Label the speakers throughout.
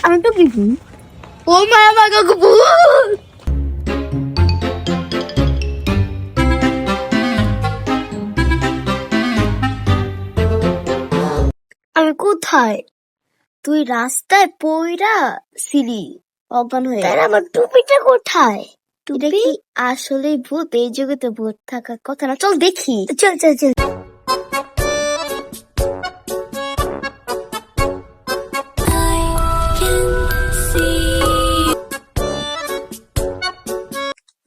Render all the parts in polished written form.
Speaker 1: আমি তো কি ও মা আমাকে ভূত আমি কোথায়? তুই রাস্তায় পইরা ছিলি অজ্ঞান হয়ে। তার আমার টুপিটা কোথায়? টুপি আসলে ভূত, এই যুগে তো ভূত থাকার কথা না। চল দেখি, চল চল চল।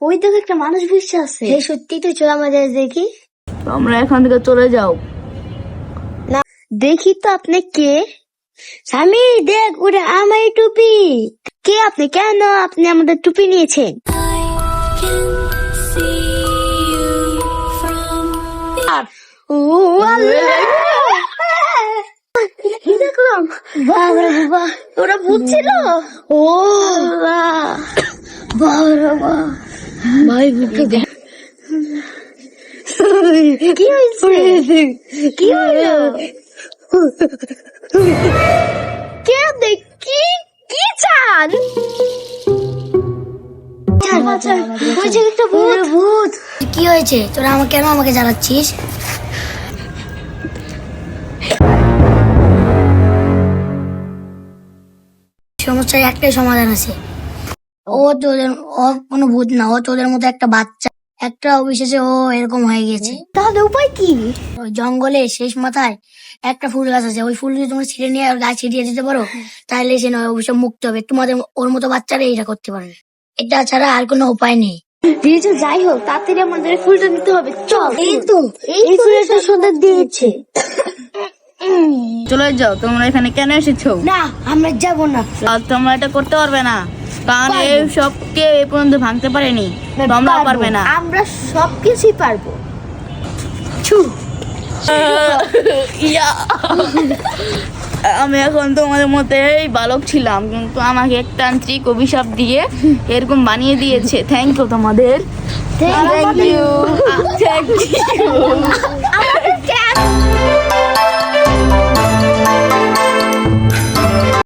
Speaker 1: ওই দেখে একটা মানুষ বসে আছে। সত্যি তো, চল আমাদের দেখি।
Speaker 2: তোমরা এখান থেকে চলে যাও।
Speaker 1: না দেখি তো আপনি কে? স্বামী দেখ, ওটা আমার টুপি। কে আপনি? কেন আপনি আমাদের টুপি নিয়েছেন? ও আল্লাহ, কি দেখলাম? বাবা বাবা, ওরা ভূত ছিল। ও আল্লাহ, বাবা ভাই ভূতকে দেখ। কি হয়েছে? কি হলো? কে দেখি কি চান? ভূত
Speaker 3: কি হয়েছে? তোরা কেন আমাকে জ্বালাচ্ছিস? সমস্যার একটাই সমাধান আছে। ও কোনো ভূত না, ও তোদের মতো একটা বাচ্চা। একটা অবিশ্বাসে ও এরকম হয়ে গেছে।
Speaker 1: তাহলে উপায় কি?
Speaker 3: ওই জঙ্গলে শেষ মাথায় একটা ফুল গাছ আছে, ওই ফুল যদি তোমরা ছিঁড়ে নিয়ে গাছ ছিটিয়ে দিতে পারো, তাহলে সে নয় অবশ্যই মুক্ত হবে। তোমাদের ওর মতো বাচ্চারা এটা করতে পারবে। এটা ছাড়া আর কোনো উপায় নেই।
Speaker 1: যাই হোক, তাড়াতাড়ি আমাদের ফুলটা নিতে হবে। চল। এই ফুলটা সুন্দর দিয়েছে।
Speaker 2: চলে যাও, তোমরা এখানে কেন এসেছো?
Speaker 1: না, আমরা যাব না।
Speaker 2: আর তোমরা এটা করতে পারবে না, কারণ এই সব কে এ পর্যন্ত ভাঙতে পারেনি। তোমরা পারবে না।
Speaker 1: আমরা সবকিছুই পারবো।
Speaker 2: আমি এখন তোমাদের মধ্যে বালক ছিলাম, কিন্তু আমাকে এক তান্ত্রিক অভিশাপ দিয়ে এরকম বানিয়ে দিয়েছে। থ্যাংক ইউ তোমাদের।
Speaker 1: Thank you.